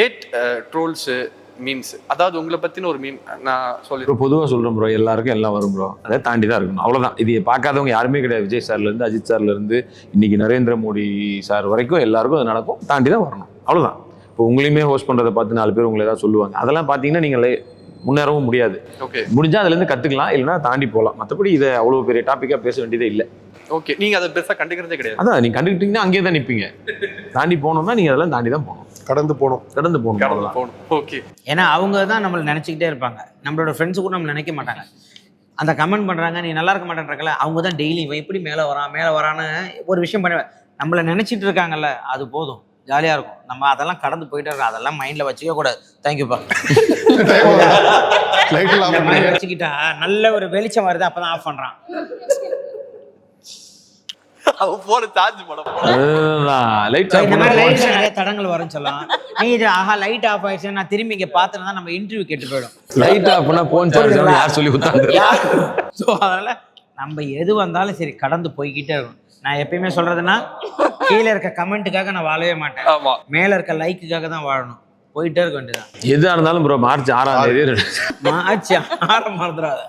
Had trolls memes, அதாவது உங்களை பற்றின ஒரு மீம் நான் சொல்லி இப்போ பொதுவாக சொல்கிறேன் ப்ரோ, எல்லாருக்கும் எல்லாம் வரும் ப்ரோ, அதை தாண்டி தான் இருக்கணும், அவ்வளோதான். இது பார்க்காதவங்க யாருமே கிடையாது. விஜய் சார்லேருந்து அஜித் சார்லேருந்து இன்னைக்கு நரேந்திர மோடி சார் வரைக்கும் எல்லாருக்கும் அது நடக்கும், தாண்டி தான் வரணும், அவ்வளோதான். இப்போ உங்களையுமே ஹோஸ்ட் பண்ணுறதை பார்த்து 4 பேர் உங்களை ஏதாவது சொல்லுவாங்க, அதெல்லாம் பார்த்தீங்கன்னா நீங்கள் முன்னேறவும் முடியாது. ஓகே, முடிஞ்சால் அதுலேருந்து கற்றுக்கலாம், இல்லைன்னா தாண்டி போகலாம். மற்றபடி இதை அவ்வளோ பெரிய டாப்பிக்காக பேச வேண்டியதே இல்லை. ஓகே, நீங்கள் அதை பெருசாக கண்டுக்கிறதே கிடையாது. அதான் நீங்கள் கண்டுக்கிட்டீங்கன்னா அங்கேயே தான் நிற்பீங்க. தாண்டி போகணும்னா நீங்கள் அதெல்லாம் தாண்டி தான் போகணும், கடந்து போகணும். ஓகே, ஏன்னா அவங்க தான் நம்மளை நினச்சிக்கிட்டே இருப்பாங்க. நம்மளோட ஃப்ரெண்ட்ஸு கூட நம்ம நினைக்க மாட்டாங்க. அந்த கமெண்ட் பண்ணுறாங்க, நீ நல்லா இருக்க மாட்டேன்றக்கல, அவங்க தான் டெய்லி இவன் எப்படி மேலே வரான்னு ஒரு விஷயம் பண்ண நம்மளை நினச்சிட்டு இருக்காங்கல்ல, அது போதும், ஜாலியாக இருக்கும். நம்ம அதெல்லாம் கடந்து போயிட்டே இருக்கோம், அதெல்லாம் மைண்டில் வச்சுக்க கூடாது. தேங்க்யூப்பா. வச்சுக்கிட்டா நல்ல ஒரு வெளிச்சம் வருது, அப்போ தான் ஆஃப் பண்ணுறான். அவன் போன சார்ஜ் படம் நிறைய தடங்கள் வரும் சொல்லலாம். நீ இது ஆஹா லைட் ஆஃப் ஆயிடுச்சு, நான் திரும்பி இங்கே பார்த்தேன்னா நம்ம இன்டர்வியூ கெட்டு போயிடும். லைட் ஆஃப் பண்ணா போன் சார்ஜ் யார் சொல்லி கொடுத்தாங்க? ஸோ அதனால நம்ம எது வந்தாலும் சரி கடந்து போய்கிட்டே இருக்கும். நான் எப்பயுமே சொல்றதுன்னா, கீழே இருக்க கமெண்ட்டுக்காக நான் வாழவே மாட்டேன், ஆமா, மேல இருக்க லைக்குக்காக தான் வாழணும். போயிட்டே இருக்க வேண்டியதான். எதா இருந்தாலும் ப்ரோ, மார்ச் 6ஆம் தேதி மார்ச் 6 மறந்துடாத.